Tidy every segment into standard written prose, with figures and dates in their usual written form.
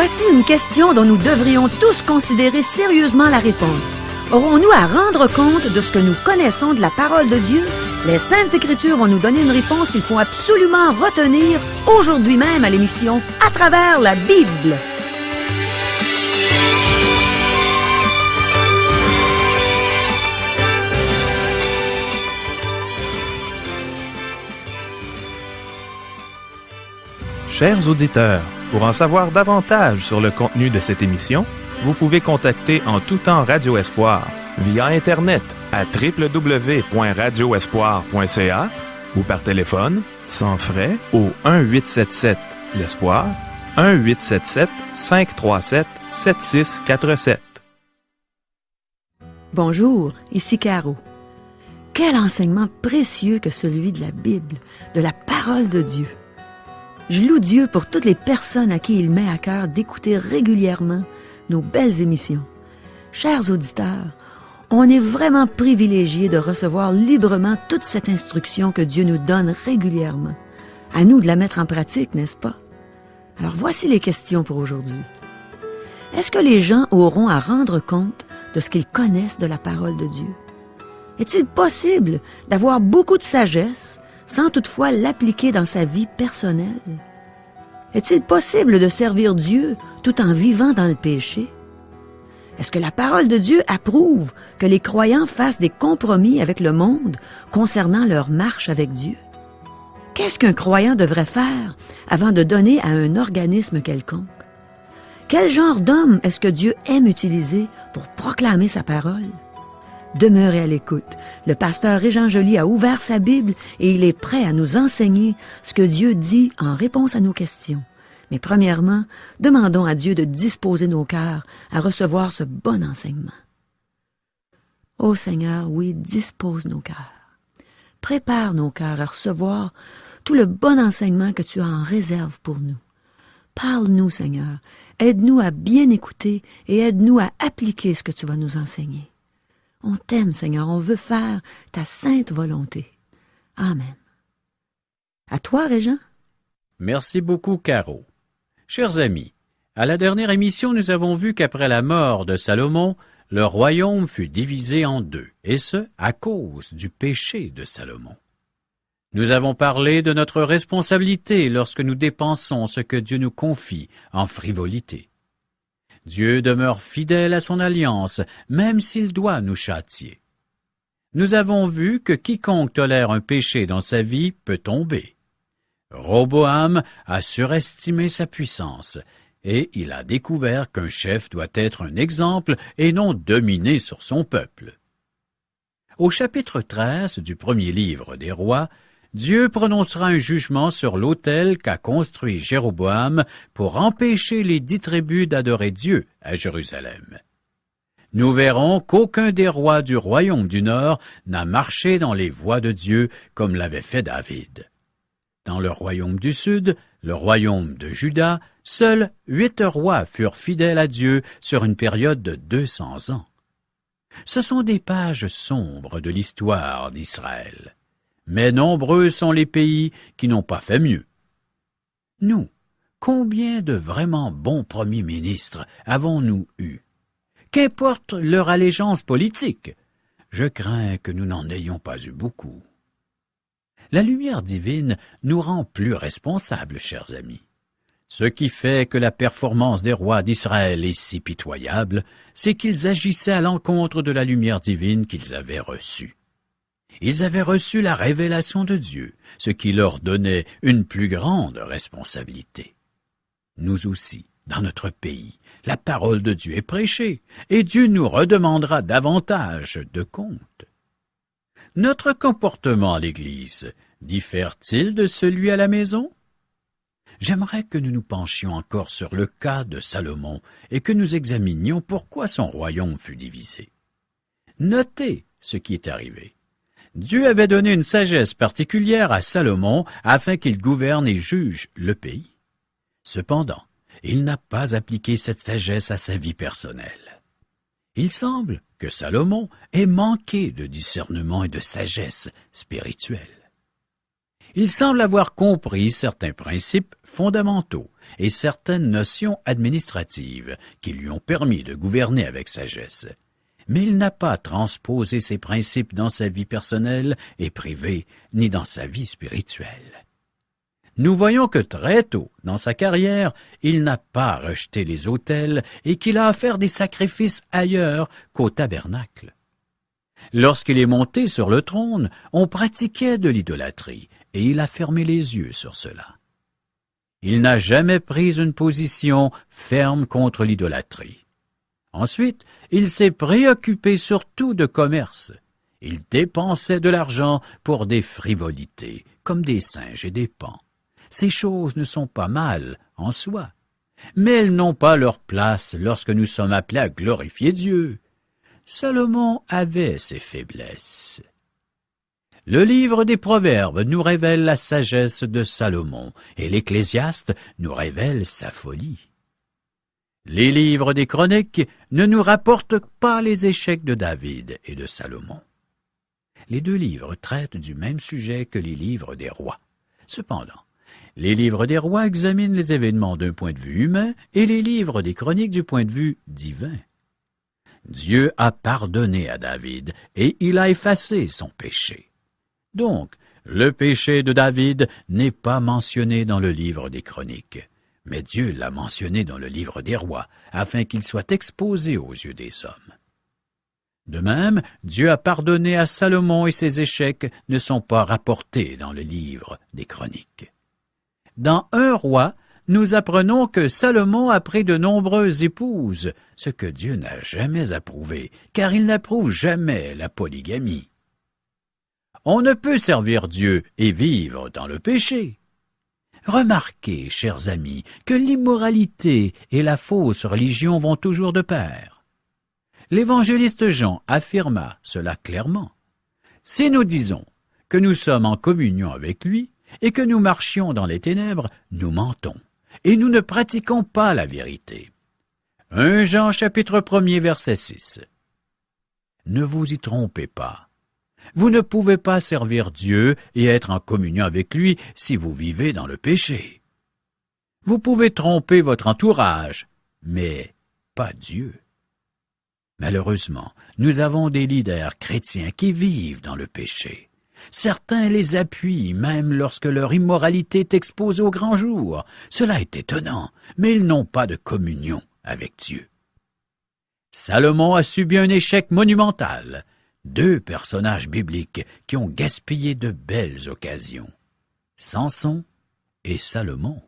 Voici une question dont nous devrions tous considérer sérieusement la réponse. Aurons-nous à rendre compte de ce que nous connaissons de la parole de Dieu? Les Saintes Écritures vont nous donner une réponse qu'il faut absolument retenir aujourd'hui même à l'émission À travers la Bible. Chers auditeurs, pour en savoir davantage sur le contenu de cette émission, vous pouvez contacter en tout temps Radio Espoir via Internet à www.radioespoir.ca ou par téléphone, sans frais, au 1-877-l'Espoir, 1-877-537-7647. Bonjour, ici Caro. Quel enseignement précieux que celui de la Bible, de la parole de Dieu. Je loue Dieu pour toutes les personnes à qui il met à cœur d'écouter régulièrement nos belles émissions. Chers auditeurs, on est vraiment privilégiés de recevoir librement toute cette instruction que Dieu nous donne régulièrement. À nous de la mettre en pratique, n'est-ce pas? Alors voici les questions pour aujourd'hui. Est-ce que les gens auront à rendre compte de ce qu'ils connaissent de la parole de Dieu? Est-il possible d'avoir beaucoup de sagesse sans toutefois l'appliquer dans sa vie personnelle? Est-il possible de servir Dieu tout en vivant dans le péché? Est-ce que la parole de Dieu approuve que les croyants fassent des compromis avec le monde concernant leur marche avec Dieu? Qu'est-ce qu'un croyant devrait faire avant de donner à un organisme quelconque? Quel genre d'homme est-ce que Dieu aime utiliser pour proclamer sa parole? Demeurez à l'écoute. Le pasteur Régent Joly a ouvert sa Bible et il est prêt à nous enseigner ce que Dieu dit en réponse à nos questions. Mais premièrement, demandons à Dieu de disposer nos cœurs à recevoir ce bon enseignement. Ô Seigneur, oui, dispose nos cœurs. Prépare nos cœurs à recevoir tout le bon enseignement que tu as en réserve pour nous. Parle-nous, Seigneur. Aide-nous à bien écouter et aide-nous à appliquer ce que tu vas nous enseigner. On t'aime, Seigneur, on veut faire ta sainte volonté. Amen. À toi, Régent. Merci beaucoup, Caro. Chers amis, à la dernière émission, nous avons vu qu'après la mort de Salomon, le royaume fut divisé en deux, et ce, à cause du péché de Salomon. Nous avons parlé de notre responsabilité lorsque nous dépensons ce que Dieu nous confie en frivolité. Dieu demeure fidèle à son alliance, même s'il doit nous châtier. Nous avons vu que quiconque tolère un péché dans sa vie peut tomber. Roboam a surestimé sa puissance, et il a découvert qu'un chef doit être un exemple et non dominer sur son peuple. Au chapitre 13 du premier livre des Rois, Dieu prononcera un jugement sur l'autel qu'a construit Jéroboam pour empêcher les 10 tribus d'adorer Dieu à Jérusalem. Nous verrons qu'aucun des rois du royaume du Nord n'a marché dans les voies de Dieu comme l'avait fait David. Dans le royaume du Sud, le royaume de Juda, seuls 8 rois furent fidèles à Dieu sur une période de 200 ans. Ce sont des pages sombres de l'histoire d'Israël. Mais nombreux sont les pays qui n'ont pas fait mieux. Nous, combien de vraiment bons premiers ministres avons-nous eus? Qu'importe leur allégeance politique, je crains que nous n'en ayons pas eu beaucoup. La lumière divine nous rend plus responsables, chers amis. Ce qui fait que la performance des rois d'Israël est si pitoyable, c'est qu'ils agissaient à l'encontre de la lumière divine qu'ils avaient reçue. Ils avaient reçu la révélation de Dieu, ce qui leur donnait une plus grande responsabilité. Nous aussi, dans notre pays, la parole de Dieu est prêchée, et Dieu nous redemandera davantage de comptes. Notre comportement à l'Église diffère-t-il de celui à la maison? J'aimerais que nous nous penchions encore sur le cas de Salomon et que nous examinions pourquoi son royaume fut divisé. Notez ce qui est arrivé. Dieu avait donné une sagesse particulière à Salomon afin qu'il gouverne et juge le pays. Cependant, il n'a pas appliqué cette sagesse à sa vie personnelle. Il semble que Salomon ait manqué de discernement et de sagesse spirituelle. Il semble avoir compris certains principes fondamentaux, et certaines notions administratives qui lui ont permis de gouverner avec sagesse. Mais il n'a pas transposé ces principes dans sa vie personnelle et privée, ni dans sa vie spirituelle. Nous voyons que très tôt, dans sa carrière, il n'a pas rejeté les autels et qu'il a offert des sacrifices ailleurs qu'au tabernacle. Lorsqu'il est monté sur le trône, on pratiquait de l'idolâtrie, et il a fermé les yeux sur cela. Il n'a jamais pris une position ferme contre l'idolâtrie. Ensuite, il s'est préoccupé surtout de commerce. Il dépensait de l'argent pour des frivolités, comme des singes et des paons. Ces choses ne sont pas mal en soi, mais elles n'ont pas leur place lorsque nous sommes appelés à glorifier Dieu. Salomon avait ses faiblesses. Le livre des Proverbes nous révèle la sagesse de Salomon, et l'Ecclésiaste nous révèle sa folie. Les livres des Chroniques ne nous rapportent pas les échecs de David et de Salomon. Les deux livres traitent du même sujet que les livres des rois. Cependant, les livres des rois examinent les événements d'un point de vue humain et les livres des Chroniques du point de vue divin. Dieu a pardonné à David et il a effacé son péché. Donc, le péché de David n'est pas mentionné dans le livre des Chroniques, mais Dieu l'a mentionné dans le livre des rois, afin qu'il soit exposé aux yeux des hommes. De même, Dieu a pardonné à Salomon et ses échecs ne sont pas rapportés dans le livre des Chroniques. Dans 1 Roi, nous apprenons que Salomon a pris de nombreuses épouses, ce que Dieu n'a jamais approuvé, car il n'approuve jamais la polygamie. On ne peut servir Dieu et vivre dans le péché. Remarquez, chers amis, que l'immoralité et la fausse religion vont toujours de pair. L'évangéliste Jean affirma cela clairement. Si nous disons que nous sommes en communion avec lui et que nous marchions dans les ténèbres, nous mentons, et nous ne pratiquons pas la vérité. 1 Jean chapitre 1er verset 6. Ne vous y trompez pas. Vous ne pouvez pas servir Dieu et être en communion avec lui si vous vivez dans le péché. Vous pouvez tromper votre entourage, mais pas Dieu. Malheureusement, nous avons des leaders chrétiens qui vivent dans le péché. Certains les appuient même lorsque leur immoralité est exposée au grand jour. Cela est étonnant, mais ils n'ont pas de communion avec Dieu. Salomon a subi un échec monumental. 2 personnages bibliques qui ont gaspillé de belles occasions. Samson et Salomon.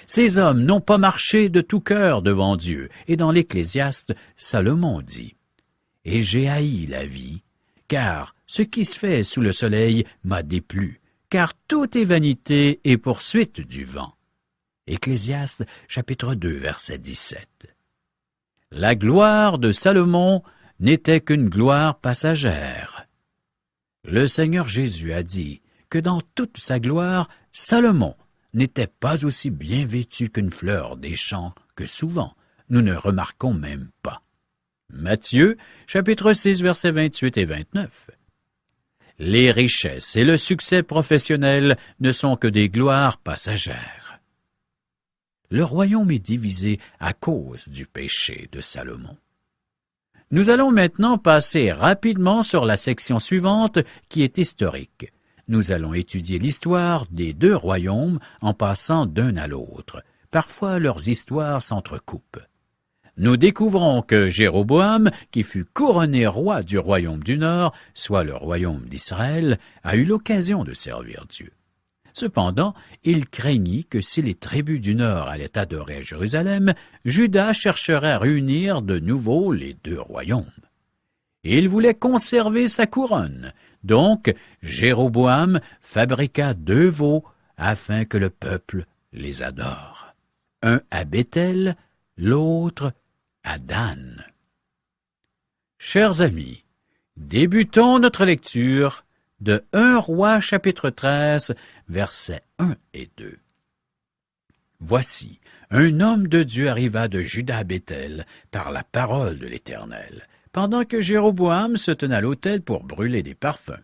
Ces hommes n'ont pas marché de tout cœur devant Dieu, et dans l'Ecclésiaste, Salomon dit « Et j'ai haï la vie, car ce qui se fait sous le soleil m'a déplu, car tout est vanité et poursuite du vent. » Ecclésiaste, chapitre 2, verset 17. La gloire de Salomon n'était qu'une gloire passagère. Le Seigneur Jésus a dit que dans toute sa gloire, Salomon n'était pas aussi bien vêtu qu'une fleur des champs que souvent nous ne remarquons même pas. Matthieu, chapitre 6, versets 28 et 29. Les richesses et le succès professionnel ne sont que des gloires passagères. Le royaume est divisé à cause du péché de Salomon. Nous allons maintenant passer rapidement sur la section suivante qui est historique. Nous allons étudier l'histoire des 2 royaumes en passant d'un à l'autre. Parfois, leurs histoires s'entrecoupent. Nous découvrons que Jéroboam, qui fut couronné roi du royaume du Nord, soit le royaume d'Israël, a eu l'occasion de servir Dieu. Cependant, il craignit que si les tribus du Nord allaient adorer à Jérusalem, Juda chercherait à réunir de nouveau les 2 royaumes. Il voulait conserver sa couronne, donc Jéroboam fabriqua 2 veaux afin que le peuple les adore. Un à Béthel, l'autre à Dan. Chers amis, débutons notre lecture de 1 Roi chapitre 13, versets 1 et 2. Voici, un homme de Dieu arriva de Juda à Béthel par la parole de l'Éternel, pendant que Jéroboam se tenait à l'autel pour brûler des parfums.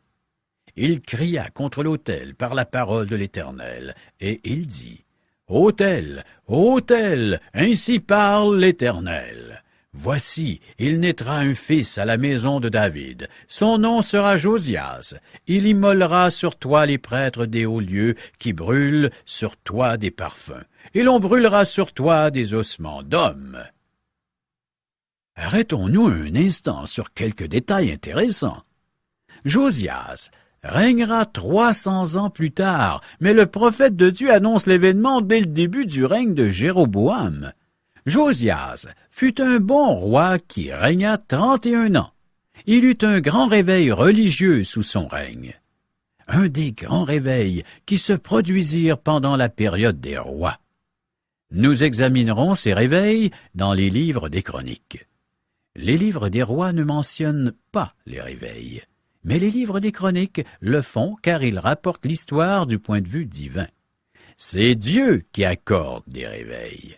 Il cria contre l'autel par la parole de l'Éternel, et il dit, Autel, autel, ainsi parle l'Éternel. Voici, il naîtra un fils à la maison de David. Son nom sera Josias. Il immolera sur toi les prêtres des hauts lieux qui brûlent sur toi des parfums. Et l'on brûlera sur toi des ossements d'hommes. » Arrêtons-nous un instant sur quelques détails intéressants. Josias régnera 300 ans plus tard, mais le prophète de Dieu annonce l'événement dès le début du règne de Jéroboam. Josias fut un bon roi qui régna 31 ans. Il eut un grand réveil religieux sous son règne. Un des grands réveils qui se produisirent pendant la période des rois. Nous examinerons ces réveils dans les livres des Chroniques. Les livres des rois ne mentionnent pas les réveils, mais les livres des Chroniques le font car ils rapportent l'histoire du point de vue divin. C'est Dieu qui accorde des réveils.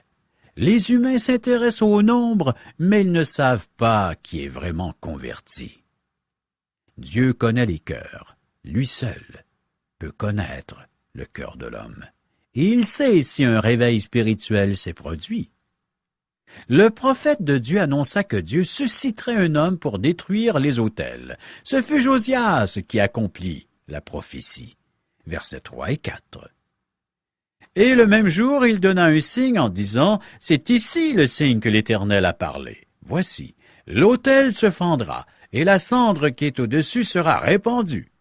Les humains s'intéressent au nombre, mais ils ne savent pas qui est vraiment converti. Dieu connaît les cœurs. Lui seul peut connaître le cœur de l'homme. Et il sait si un réveil spirituel s'est produit. Le prophète de Dieu annonça que Dieu susciterait un homme pour détruire les autels. Ce fut Josias qui accomplit la prophétie. Versets 3 et 4. Et le même jour, il donna un signe en disant, « C'est ici le signe que l'Éternel a parlé. Voici, l'autel se fendra, et la cendre qui est au-dessus sera répandue. »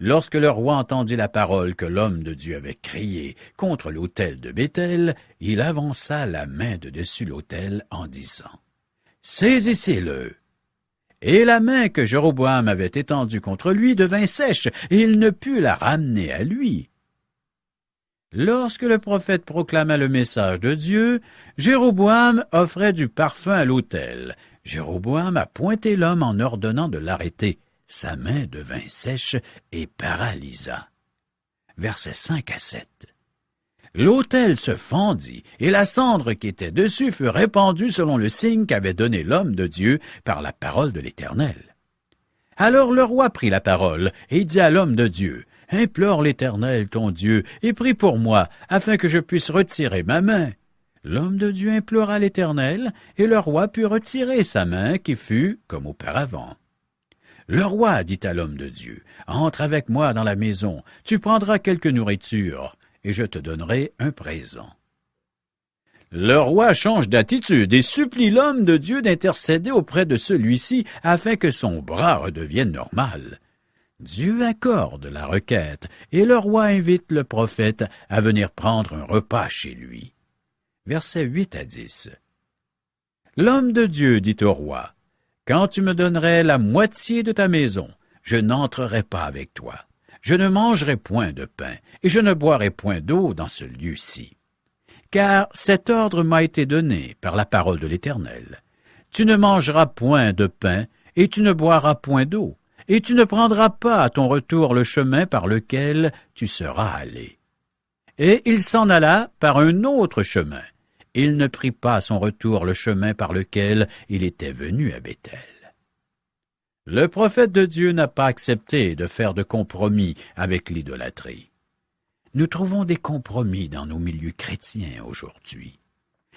Lorsque le roi entendit la parole que l'homme de Dieu avait criée contre l'autel de Béthel, il avança la main de dessus l'autel en disant, « Saisissez-le !» Et la main que Jéroboam avait étendue contre lui devint sèche, et il ne put la ramener à lui. Lorsque le prophète proclama le message de Dieu, Jéroboam offrait du parfum à l'autel. Jéroboam a pointé l'homme en ordonnant de l'arrêter. Sa main devint sèche et paralysa. Versets 5 à 7. L'autel se fendit, et la cendre qui était dessus fut répandue selon le signe qu'avait donné l'homme de Dieu par la parole de l'Éternel. Alors le roi prit la parole et dit à l'homme de Dieu, « Implore l'Éternel ton Dieu, et prie pour moi, afin que je puisse retirer ma main. » L'homme de Dieu implora l'Éternel, et le roi put retirer sa main qui fut comme auparavant. Le roi dit à l'homme de Dieu, « Entre avec moi dans la maison, tu prendras quelque nourriture, et je te donnerai un présent. » Le roi change d'attitude et supplie l'homme de Dieu d'intercéder auprès de celui-ci afin que son bras redevienne normal. Dieu accorde la requête, et le roi invite le prophète à venir prendre un repas chez lui. Versets 8 à 10. L'homme de Dieu dit au roi, « Quand tu me donnerais la moitié de ta maison, je n'entrerai pas avec toi. Je ne mangerai point de pain, et je ne boirai point d'eau dans ce lieu-ci. Car cet ordre m'a été donné par la parole de l'Éternel. Tu ne mangeras point de pain, et tu ne boiras point d'eau, et tu ne prendras pas à ton retour le chemin par lequel tu seras allé. » Et il s'en alla par un autre chemin. Il ne prit pas à son retour le chemin par lequel il était venu à Béthel. Le prophète de Dieu n'a pas accepté de faire de compromis avec l'idolâtrie. Nous trouvons des compromis dans nos milieux chrétiens aujourd'hui.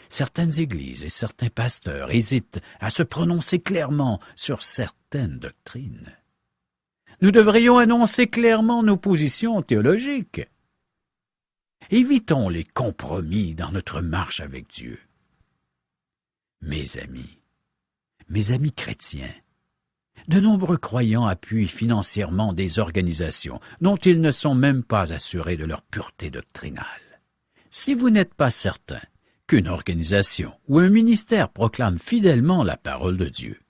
Certaines églises et certains pasteurs hésitent à se prononcer clairement sur certaines doctrines. Nous devrions annoncer clairement nos positions théologiques. Évitons les compromis dans notre marche avec Dieu. Mes amis chrétiens, de nombreux croyants appuient financièrement des organisations dont ils ne sont même pas assurés de leur pureté doctrinale. Si vous n'êtes pas certain qu'une organisation ou un ministère proclame fidèlement la parole de Dieu,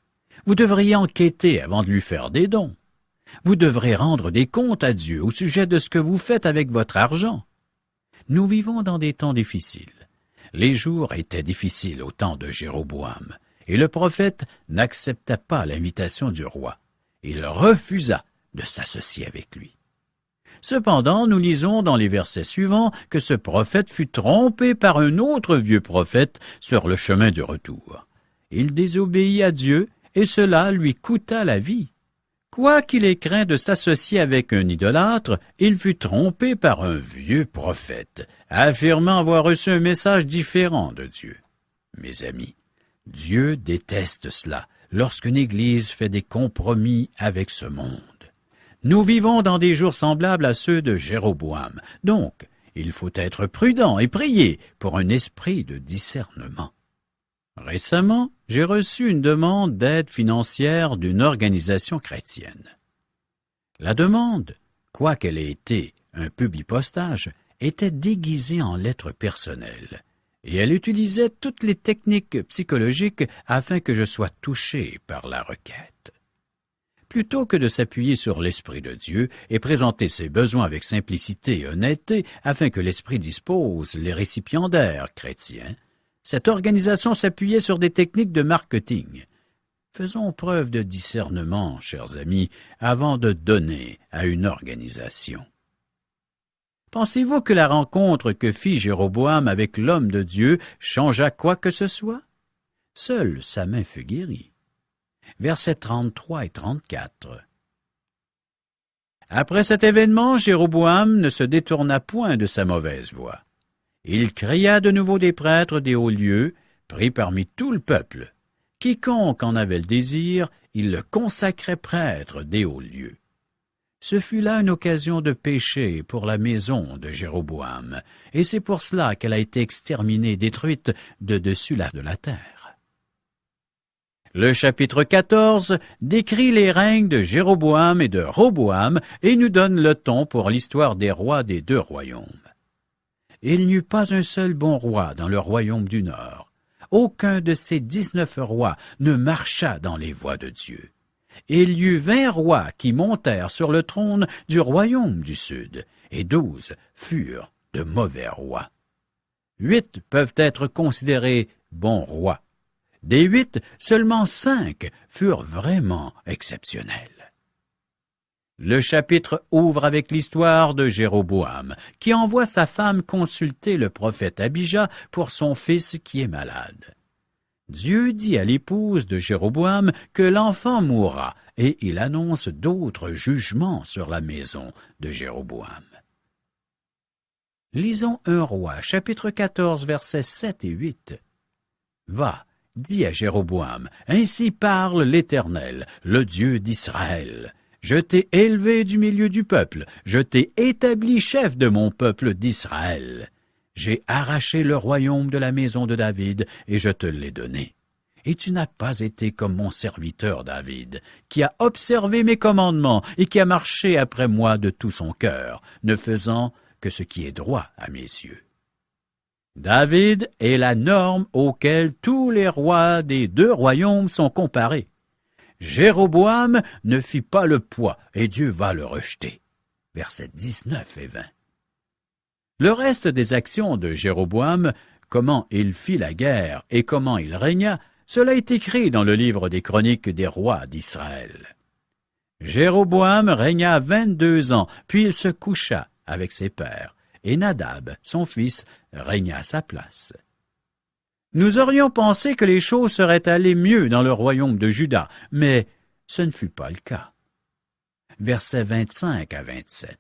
vous devriez enquêter avant de lui faire des dons. Vous devrez rendre des comptes à Dieu au sujet de ce que vous faites avec votre argent. Nous vivons dans des temps difficiles. Les jours étaient difficiles au temps de Jéroboam, et le prophète n'accepta pas l'invitation du roi. Il refusa de s'associer avec lui. Cependant, nous lisons dans les versets suivants que ce prophète fut trompé par un autre vieux prophète sur le chemin du retour. Il désobéit à Dieu, et cela lui coûta la vie. Quoiqu'il ait craint de s'associer avec un idolâtre, il fut trompé par un vieux prophète, affirmant avoir reçu un message différent de Dieu. Mes amis, Dieu déteste cela lorsqu'une Église fait des compromis avec ce monde. Nous vivons dans des jours semblables à ceux de Jéroboam, donc il faut être prudent et prier pour un esprit de discernement. Récemment, j'ai reçu une demande d'aide financière d'une organisation chrétienne. La demande, quoiqu'elle ait été un publipostage, était déguisée en lettres personnelles, et elle utilisait toutes les techniques psychologiques afin que je sois touché par la requête. Plutôt que de s'appuyer sur l'Esprit de Dieu et présenter ses besoins avec simplicité et honnêteté afin que l'Esprit dispose les récipiendaires chrétiens, cette organisation s'appuyait sur des techniques de marketing. Faisons preuve de discernement, chers amis, avant de donner à une organisation. Pensez-vous que la rencontre que fit Jéroboam avec l'homme de Dieu changea quoi que ce soit? Seule sa main fut guérie. Versets 33 et 34. Après cet événement, Jéroboam ne se détourna point de sa mauvaise voie. Il créa de nouveau des prêtres des hauts lieux, pris parmi tout le peuple. Quiconque en avait le désir, il le consacrait prêtre des hauts lieux. Ce fut là une occasion de péché pour la maison de Jéroboam, et c'est pour cela qu'elle a été exterminée, détruite de dessus de la terre. Le chapitre 14 décrit les règnes de Jéroboam et de Roboam et nous donne le ton pour l'histoire des rois des deux royaumes. Il n'y eut pas un seul bon roi dans le royaume du Nord. Aucun de ces 19 rois ne marcha dans les voies de Dieu. Il y eut 20 rois qui montèrent sur le trône du royaume du Sud, et 12 furent de mauvais rois. 8 peuvent être considérés bons rois. Des 8, seulement 5 furent vraiment exceptionnels. Le chapitre ouvre avec l'histoire de Jéroboam, qui envoie sa femme consulter le prophète Abija pour son fils qui est malade. Dieu dit à l'épouse de Jéroboam que l'enfant mourra, et il annonce d'autres jugements sur la maison de Jéroboam. Lisons 1 Roi, chapitre 14, versets 7 et 8. « Va, dis à Jéroboam, ainsi parle l'Éternel, le Dieu d'Israël. Je t'ai élevé du milieu du peuple, je t'ai établi chef de mon peuple d'Israël. J'ai arraché le royaume de la maison de David, et je te l'ai donné. Et tu n'as pas été comme mon serviteur David, qui a observé mes commandements et qui a marché après moi de tout son cœur, ne faisant que ce qui est droit à mes yeux. David est la norme auquel tous les rois des deux royaumes sont comparés. Jéroboam ne fit pas le poids, et Dieu va le rejeter. » Versets 19 et 20. Le reste des actions de Jéroboam, comment il fit la guerre et comment il régna, cela est écrit dans le livre des chroniques des rois d'Israël. Jéroboam régna 22 ans, puis il se coucha avec ses pères, et Nadab, son fils, régna à sa place. Nous aurions pensé que les choses seraient allées mieux dans le royaume de Juda, mais ce ne fut pas le cas. Versets 25 à 27.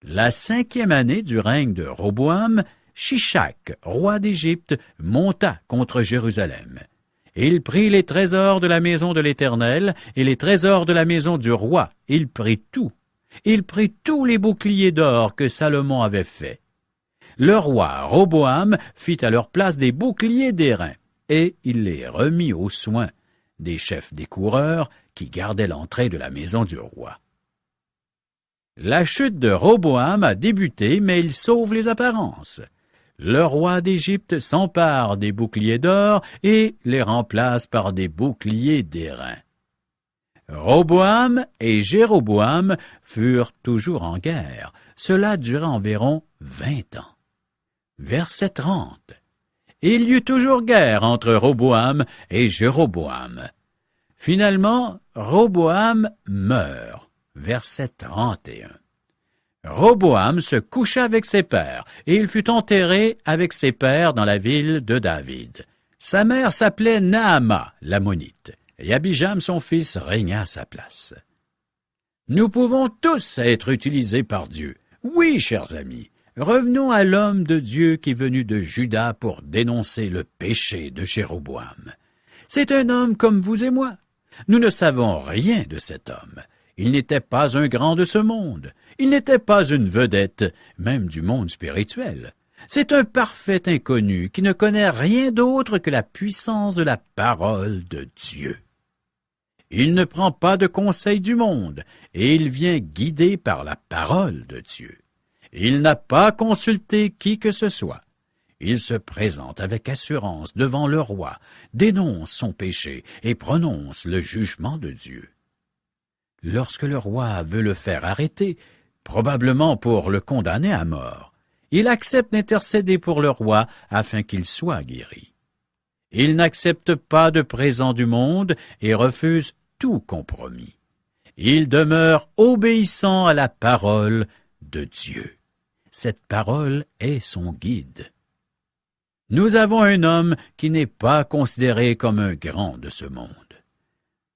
La 5e année du règne de Roboam, Shishak, roi d'Égypte, monta contre Jérusalem. Il prit les trésors de la maison de l'Éternel et les trésors de la maison du roi. Il prit tout. Il prit tous les boucliers d'or que Salomon avait faits. Le roi Roboam fit à leur place des boucliers d'airain, et il les remit aux soins des chefs des coureurs qui gardaient l'entrée de la maison du roi. La chute de Roboam a débuté, mais il sauve les apparences. Le roi d'Égypte s'empare des boucliers d'or et les remplace par des boucliers d'airain. Roboam et Jéroboam furent toujours en guerre. Cela dura environ 20 ans. Verset 30. Il y eut toujours guerre entre Roboam et Jéroboam. Finalement, Roboam meurt. Verset 31. Roboam se coucha avec ses pères, et il fut enterré avec ses pères dans la ville de David. Sa mère s'appelait Naama, l'ammonite, et Abijam, son fils, régna à sa place. Nous pouvons tous être utilisés par Dieu. Oui, chers amis, revenons à l'homme de Dieu qui est venu de Juda pour dénoncer le péché de Jéroboam. C'est un homme comme vous et moi. Nous ne savons rien de cet homme. Il n'était pas un grand de ce monde. Il n'était pas une vedette, même du monde spirituel. C'est un parfait inconnu qui ne connaît rien d'autre que la puissance de la parole de Dieu. Il ne prend pas de conseil du monde, et il vient guidé par la parole de Dieu. Il n'a pas consulté qui que ce soit. Il se présente avec assurance devant le roi, dénonce son péché et prononce le jugement de Dieu. Lorsque le roi veut le faire arrêter, probablement pour le condamner à mort, il accepte d'intercéder pour le roi afin qu'il soit guéri. Il n'accepte pas de présent du monde et refuse tout compromis. Il demeure obéissant à la parole de Dieu. Cette parole est son guide. Nous avons un homme qui n'est pas considéré comme un grand de ce monde.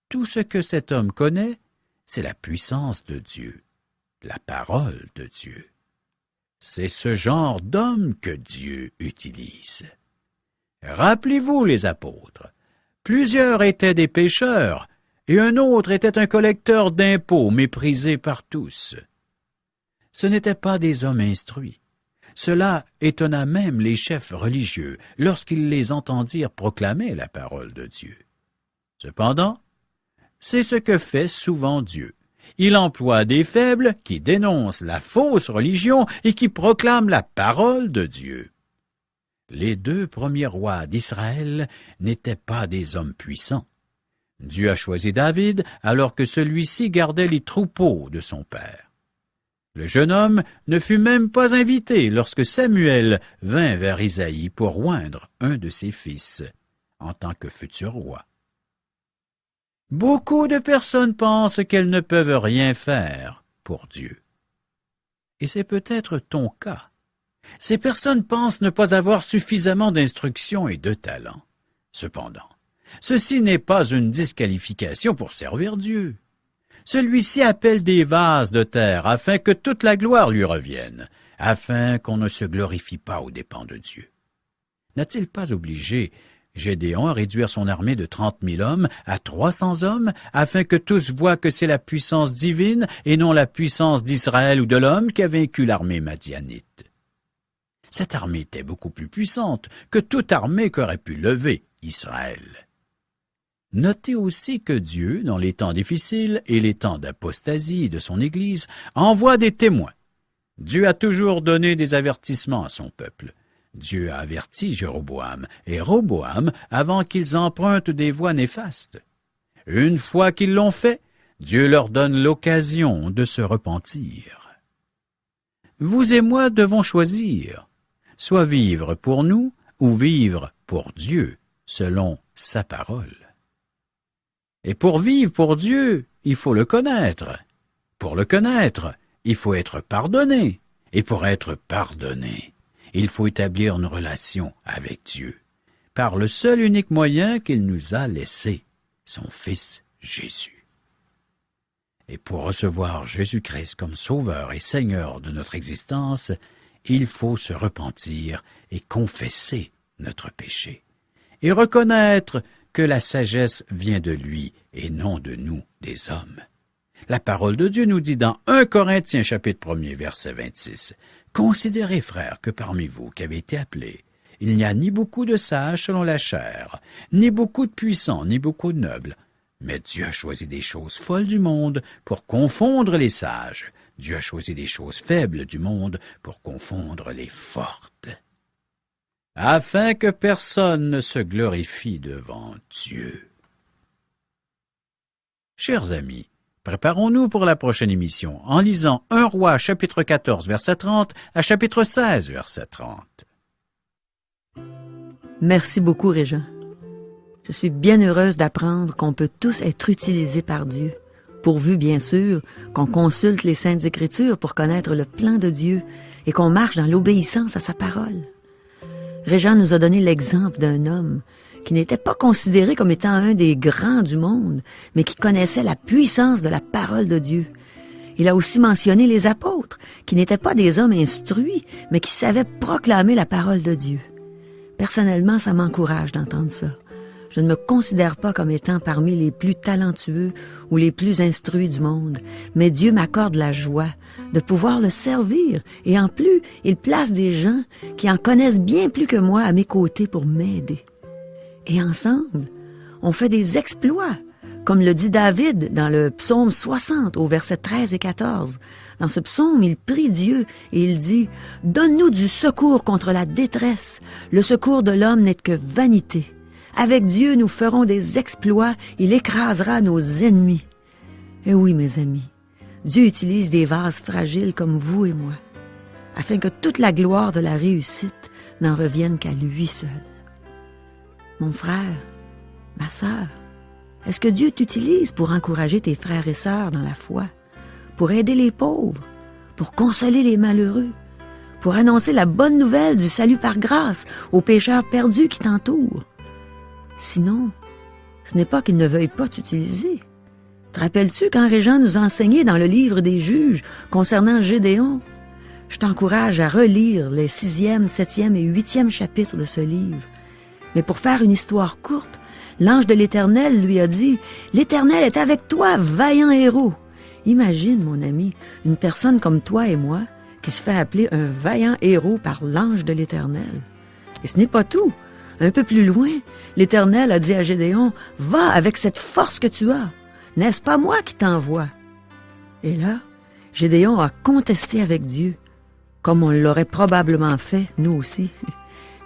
Tout ce que cet homme connaît, c'est la puissance de Dieu, la parole de Dieu. C'est ce genre d'homme que Dieu utilise. Rappelez-vous les apôtres. Plusieurs étaient des pécheurs, et un autre était un collecteur d'impôts méprisé par tous. Ce n'étaient pas des hommes instruits. Cela étonna même les chefs religieux lorsqu'ils les entendirent proclamer la parole de Dieu. Cependant, c'est ce que fait souvent Dieu. Il emploie des faibles qui dénoncent la fausse religion et qui proclament la parole de Dieu. Les 2 premiers rois d'Israël n'étaient pas des hommes puissants. Dieu a choisi David alors que celui-ci gardait les troupeaux de son père. Le jeune homme ne fut même pas invité lorsque Samuel vint vers Isaïe pour oindre un de ses fils en tant que futur roi. Beaucoup de personnes pensent qu'elles ne peuvent rien faire pour Dieu. Et c'est peut-être ton cas. Ces personnes pensent ne pas avoir suffisamment d'instruction et de talent. Cependant, ceci n'est pas une disqualification pour servir Dieu. Celui-ci appelle des vases de terre afin que toute la gloire lui revienne, afin qu'on ne se glorifie pas aux dépens de Dieu. N'a-t-il pas obligé Gédéon à réduire son armée de 30 000 hommes à 300 hommes, afin que tous voient que c'est la puissance divine et non la puissance d'Israël ou de l'homme qui a vaincu l'armée madianite? Cette armée était beaucoup plus puissante que toute armée qu'aurait pu lever Israël. Notez aussi que Dieu, dans les temps difficiles et les temps d'apostasie de son Église, envoie des témoins. Dieu a toujours donné des avertissements à son peuple. Dieu a averti Jéroboam et Roboam avant qu'ils empruntent des voies néfastes. Une fois qu'ils l'ont fait, Dieu leur donne l'occasion de se repentir. Vous et moi devons choisir, soit vivre pour nous ou vivre pour Dieu, selon sa parole. Et pour vivre pour Dieu, il faut le connaître. Pour le connaître, il faut être pardonné. Et pour être pardonné, il faut établir une relation avec Dieu, par le seul unique moyen qu'il nous a laissé, son Fils Jésus. Et pour recevoir Jésus-Christ comme Sauveur et Seigneur de notre existence, il faut se repentir et confesser notre péché, et reconnaître que la sagesse vient de lui et non de nous, des hommes. La parole de Dieu nous dit dans 1 Corinthiens chapitre 1er verset 26, « Considérez, frères, que parmi vous qui avez été appelés, il n'y a ni beaucoup de sages selon la chair, ni beaucoup de puissants, ni beaucoup de nobles. Mais Dieu a choisi des choses folles du monde pour confondre les sages. Dieu a choisi des choses faibles du monde pour confondre les fortes. Afin que personne ne se glorifie devant Dieu. » Chers amis, préparons-nous pour la prochaine émission en lisant 1 Roi chapitre 14 verset 30 à chapitre 16 verset 30. Merci beaucoup, Régent. Je suis bien heureuse d'apprendre qu'on peut tous être utilisés par Dieu, pourvu, bien sûr, qu'on consulte les Saintes Écritures pour connaître le plan de Dieu et qu'on marche dans l'obéissance à sa parole. Régent nous a donné l'exemple d'un homme qui n'était pas considéré comme étant un des grands du monde, mais qui connaissait la puissance de la parole de Dieu Il a aussi mentionné les apôtres, qui n'étaient pas des hommes instruits, mais qui savaient proclamer la parole de Dieu. Personnellement, ça m'encourage d'entendre ça. Je ne me considère pas comme étant parmi les plus talentueux ou les plus instruits du monde, mais Dieu m'accorde la joie de pouvoir le servir, et en plus, il place des gens qui en connaissent bien plus que moi à mes côtés pour m'aider. Et ensemble, on fait des exploits, comme le dit David dans le psaume 60 au verset 13 et 14. Dans ce psaume, il prie Dieu et il dit « Donne-nous du secours contre la détresse. Le secours de l'homme n'est que vanité. Avec Dieu, nous ferons des exploits. Il écrasera nos ennemis. » Et oui, mes amis, Dieu utilise des vases fragiles comme vous et moi, afin que toute la gloire de la réussite n'en revienne qu'à lui seul. Mon frère, ma sœur, est-ce que Dieu t'utilise pour encourager tes frères et sœurs dans la foi, pour aider les pauvres, pour consoler les malheureux, pour annoncer la bonne nouvelle du salut par grâce aux pécheurs perdus qui t'entourent? Sinon, ce n'est pas qu'il ne veuille pas t'utiliser. Te rappelles-tu quand Régent nous a enseigné dans le livre des Juges concernant Gédéon? Je t'encourage à relire les 6e, 7e et 8e chapitres de ce livre. Mais pour faire une histoire courte, l'ange de l'Éternel lui a dit « L'Éternel est avec toi, vaillant héros ». Imagine, mon ami, une personne comme toi et moi qui se fait appeler un vaillant héros par l'ange de l'Éternel. Et ce n'est pas tout. Un peu plus loin, l'Éternel a dit à Gédéon « Va avec cette force que tu as. N'est-ce pas moi qui t'envoie? » Et là, Gédéon a contesté avec Dieu, comme on l'aurait probablement fait, nous aussi.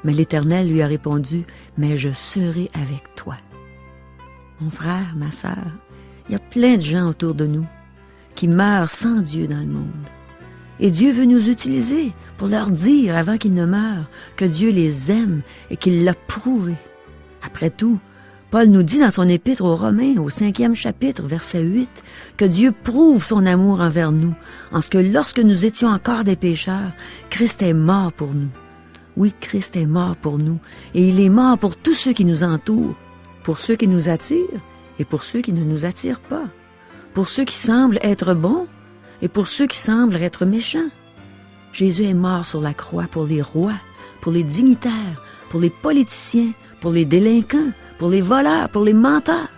Mais l'Éternel lui a répondu « Mais je serai avec toi. » Mon frère, ma sœur, il y a plein de gens autour de nous qui meurent sans Dieu dans le monde. Et Dieu veut nous utiliser pour leur dire, avant qu'ils ne meurent, que Dieu les aime et qu'il l'a prouvé. Après tout, Paul nous dit dans son épître aux Romains, au 5e chapitre, verset 8, que Dieu prouve son amour envers nous, en ce que lorsque nous étions encore des pécheurs, Christ est mort pour nous. Oui, Christ est mort pour nous, et il est mort pour tous ceux qui nous entourent, pour ceux qui nous attirent et pour ceux qui ne nous attirent pas, pour ceux qui semblent être bons et pour ceux qui semblent être méchants. Jésus est mort sur la croix pour les rois, pour les dignitaires, pour les politiciens, pour les délinquants, pour les voleurs, pour les menteurs.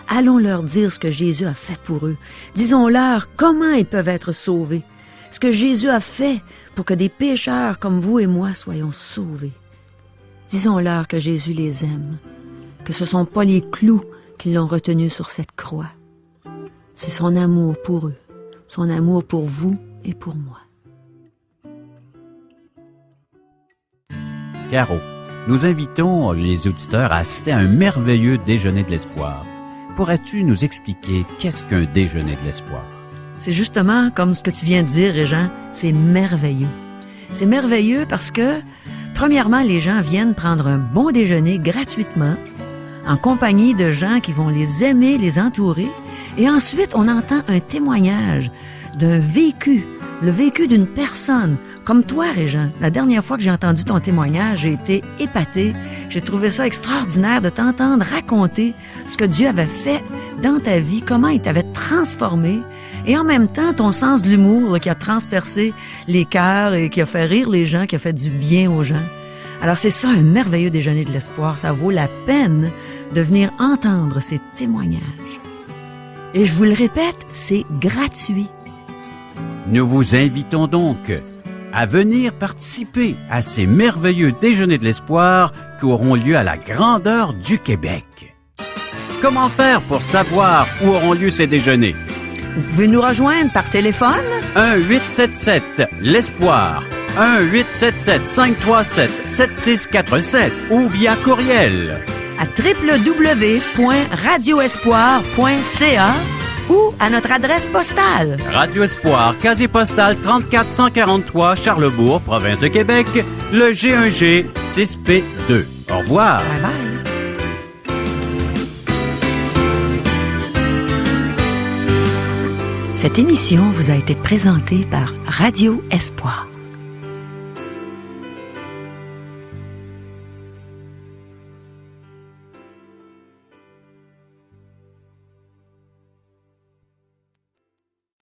Allons leur dire ce que Jésus a fait pour eux. Disons-leur comment ils peuvent être sauvés. Ce que Jésus a fait pour que des pécheurs comme vous et moi soyons sauvés. Disons-leur que Jésus les aime, que ce ne sont pas les clous qui l'ont retenu sur cette croix. C'est son amour pour eux, son amour pour vous et pour moi. Caro, nous invitons les auditeurs à assister à un merveilleux déjeuner de l'espoir. Pourrais-tu nous expliquer qu'est-ce qu'un déjeuner de l'espoir? C'est justement comme ce que tu viens de dire, Régent, c'est merveilleux. C'est merveilleux parce que, premièrement, les gens viennent prendre un bon déjeuner gratuitement, en compagnie de gens qui vont les aimer, les entourer, et ensuite on entend un témoignage d'un vécu, le vécu d'une personne, comme toi, Régent. La dernière fois que j'ai entendu ton témoignage, j'ai été épatée. J'ai trouvé ça extraordinaire de t'entendre raconter ce que Dieu avait fait dans ta vie, comment il t'avait transformé, et en même temps, ton sens de l'humour là, qui a transpercé les cœurs et qui a fait rire les gens, qui a fait du bien aux gens. Alors c'est ça, un merveilleux déjeuner de l'espoir. Ça vaut la peine de venir entendre ces témoignages. Et je vous le répète, c'est gratuit. Nous vous invitons donc à venir participer à ces merveilleux déjeuners de l'espoir qui auront lieu à la grandeur du Québec. Comment faire pour savoir où auront lieu ces déjeuners? Vous pouvez nous rejoindre par téléphone. 1-877-l'Espoir. 1-877-537-7647 ou via courriel à www.radioespoir.ca ou à notre adresse postale. Radio Espoir, casier postal 34143, Charlebourg, province de Québec, le G1G 6P2. Au revoir. Bye bye. Cette émission vous a été présentée par Radio Espoir.